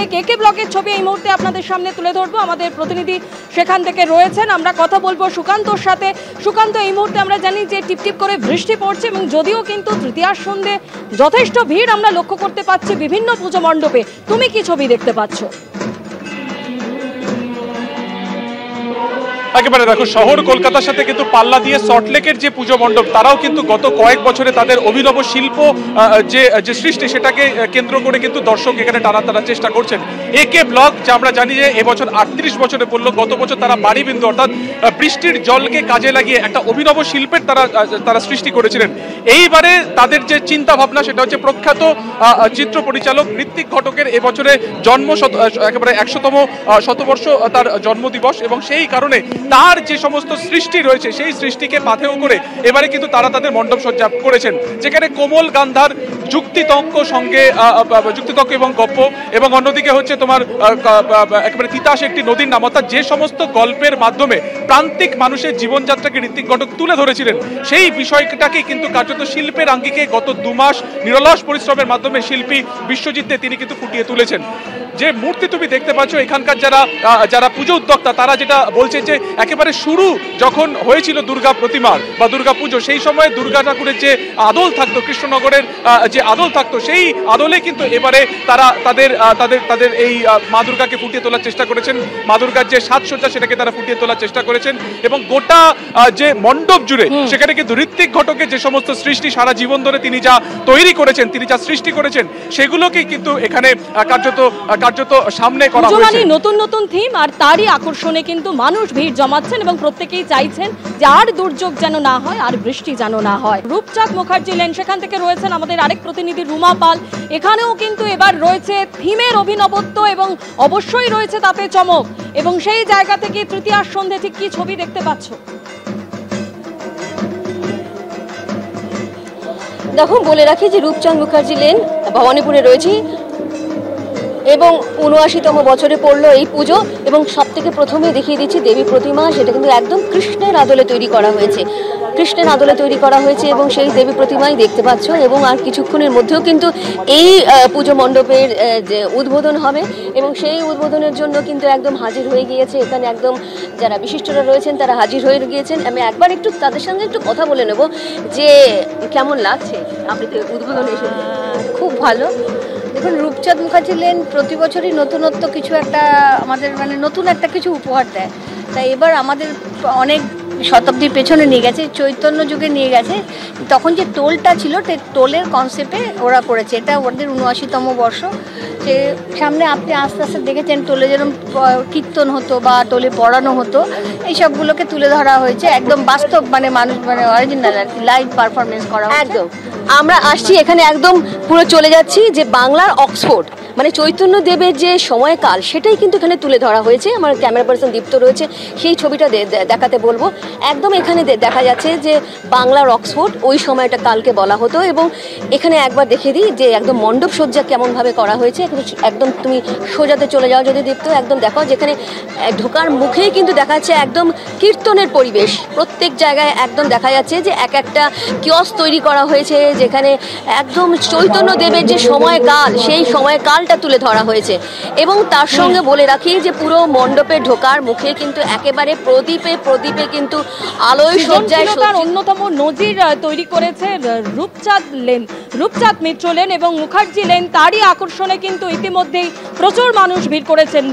আরেক একে ব্লকের ছবি এই মুহূর্তে আপনাদের সামনে তুলে ধরবো। আমাদের প্রতিনিধি সেখান থেকে রয়েছেন, আমরা কথা বলবো সুকান্তর সাথে। সুকান্ত, এই মুহূর্তে আমরা জানি যে টিপটিপ করে বৃষ্টি পড়ছে এবং যদিও কিন্তু তৃতীয়ার সন্ধ্যে যথেষ্ট ভিড় আমরা লক্ষ্য করতে পাচ্ছি বিভিন্ন পুজো মণ্ডপে, তুমি কি ছবি দেখতে পাচ্ছ? একেবারে দেখো, শহর কলকাতার সাথে কিন্তু পাল্লা দিয়ে সল্টলেকের যে পুজো মণ্ডপ, তারাও কিন্তু গত কয়েক বছরে তাদের অভিনব শিল্প যে সৃষ্টি, সেটাকে কেন্দ্র করে কিন্তু দর্শক এখানে টানার চেষ্টা করছেন। একে ব্লক, যা আমরা জানি যে এবছর 38 বছরে পড়লো, গত বছর তারা বাড়িবিন্দু অর্থাৎ বৃষ্টির জলকে কাজে লাগিয়ে একটা অভিনব শিল্পের তারা সৃষ্টি করেছিলেন। এইবারে তাদের যে চিন্তা ভাবনা সেটা হচ্ছে প্রখ্যাত চিত্র পরিচালক ঋত্বিক ঘটকের এবছরে জন্ম একেবারে 100তম শতবর্ষ তার জন্মদিবস, এবং সেই কারণে তার যে সমস্ত সৃষ্টি রয়েছে সেই সৃষ্টিকে পাথেয় করে এবারে কিন্তু তারা তাদের মণ্ডপ সজ্জা করেছেন, যেখানে কোমল গান্ধার যুক্তিতর্ক সঙ্গে যুক্তিতর্ক এবং গল্প, এবং অন্যদিকে হচ্ছে তোমার একেবারে তিতাস একটি নদীর নাম, অর্থাৎ যে সমস্ত গল্পের মাধ্যমে প্রান্তিক মানুষের জীবনযাত্রাকে ঋত্বিক ঘটক তুলে ধরেছিলেন, সেই বিষয়টাকে কিন্তু কার্যত শিল্পের আঙ্গিকে গত 2 মাস নিরলস পরিশ্রমের মাধ্যমে শিল্পী বিশ্বজিৎ দে তিনি কিন্তু ফুটিয়ে তুলেছেন। যে মূর্তি তুমি দেখতে পাচ্ছ, এখানকার যারা পুজো উদ্যোক্তা তারা যেটা বলছে যে একেবারে শুরু যখন হয়েছিল দুর্গা প্রতিমার বা দুর্গা পুজো, সেই সময় দুর্গা ঠাকুরের যে আদল থাকতো, কৃষ্ণনগরের যে আদল থাকতো, সেই আদলে কিন্তু এবারে তারা তাদের এই মা দুর্গাকে ফুটিয়ে তোলার চেষ্টা করেছেন। মা দুর্গার যে সাজসজ্জা সেটাকে তারা ফুটিয়ে তোলার চেষ্টা করেছেন, এবং গোটা যে মণ্ডপ জুড়ে সেখানে কিন্তু ঋত্বিক ঘটকের যে সমস্ত সৃষ্টি সারা জীবন ধরে তিনি যা তৈরি করেছেন, তিনি যা সৃষ্টি করেছেন, সেগুলোকেই কিন্তু এখানে কার্যত সামনে করা হয়েছে। নতুন নতুন থিম আর তারই আকর্ষণে কিন্তু মানুষ ভিড় জমাচ্ছেন এবং প্রত্যেকেই চাইছেন যে আর দুর্যোগ যেন না হয়, আর বৃষ্টি যেন না হয়। রূপচাঁদ মুখার্জি লেন, সেখান থেকে রয়েছেন আমাদের আরেক প্রতিনিধি রুমা পাল। এখানেও কিন্তু এবার রয়েছে থিমের অভিনবত্ব এবং অবশ্যই রয়েছে তাতে চমক, এবং সেই জায়গা থেকে তৃতীয়ার সন্ধ্যে ঠিক কি ছবি দেখতে পাচ্ছ? দেখো, বলে রাখি যে রূপচাঁদ মুখার্জি লেন ভবানীপুরে রয়েছি, এবং 79তম বছরে পড়লো এই পুজো, এবং সব থেকে প্রথমে দেখিয়ে দিচ্ছি দেবী প্রতিমা। সেটা কিন্তু একদম কৃষ্ণের আদলে তৈরি করা হয়েছে, এবং সেই দেবী প্রতিমাই দেখতে পাচ্ছ। এবং আর কিছুক্ষণের মধ্যেও কিন্তু এই পুজো মণ্ডপের যে উদ্বোধন হবে, এবং সেই উদ্বোধনের জন্য কিন্তু একদম হাজির হয়ে গিয়েছে এখানে একদম যারা বিশিষ্টরা রয়েছেন তারা হাজির হয়ে গিয়েছেন। আমি একবার একটু তাদের সঙ্গে একটু কথা বলে নেব যে কেমন লাগছে আপনি উদ্বোধন এসে। খুব ভালো। দেখুন, রূপচাঁদ মুখার্জি লেন প্রতি বছরই নতুনত্ব কিছু একটা আমাদের নতুন একটা কিছু উপহার দেয়। তাই এবার আমাদের অনেক শতাব্দীর পেছনে নিয়ে গেছে, চৈতন্য যুগে নিয়ে গেছে। তখন যে টোলটা ছিল, টোলের কনসেপ্টে ওরা করেছে। এটা ওদের 79তম বর্ষ। যে সামনে আপনি আস্তে আস্তে দেখেছেন টোলে যেরকম কীর্তন হতো বা টোলে পড়ানো হতো, এই সবগুলোকে তুলে ধরা হয়েছে একদম বাস্তব, মানুষ অরিজিনাল আর কি, লাইভ পারফরমেন্স করা একদম। আমরা আসছি এখানে, একদম পুরো চলে যাচ্ছি যে বাংলার অক্সফোর্ড, চৈতন্য দেবের যে সময়কাল সেটাই কিন্তু এখানে তুলে ধরা হয়েছে। আমার ক্যামেরা পার্সন দীপ্ত রয়েছে, সেই ছবিটা দেখাতে বলবো। একদম এখানে দেখা যাচ্ছে যে বাংলার অক্সফোর্ড ওই সময়টা কালকে বলা হতো, এবং এখানে একবার দেখিয়ে দিই যে একদম মণ্ডপ সজ্জা কেমনভাবে করা হয়েছে। একদম তুমি সোজাতে চলে যাও যদি দীপ্ত, একদম দেখো যেখানে ঢোকার মুখেই কিন্তু দেখা যাচ্ছে একদম কীর্তনের পরিবেশ। প্রত্যেক জায়গায় একদম দেখা যাচ্ছে যে একটা কিয়স্ক তৈরি করা হয়েছে, যেখানে একদম চৈতন্য দেবের যে সময়কাল সেই সময়কালটা তুলে ধরা হয়েছে। এবং তার সঙ্গে বলে রাখি যে পুরো মণ্ডপে ঢোকার মুখে কিন্তু একেবারে প্রদীপে কিন্তু আলোয় সজ্জায় অন্যতম নজির তৈরি করেছে রূপচাঁদ মিত্র লেন এবং মুখার্জি লেন। তারই আকর্ষণে কিন্তু ইতিমধ্যেই প্রচুর মানুষ ভিড় করেছেন।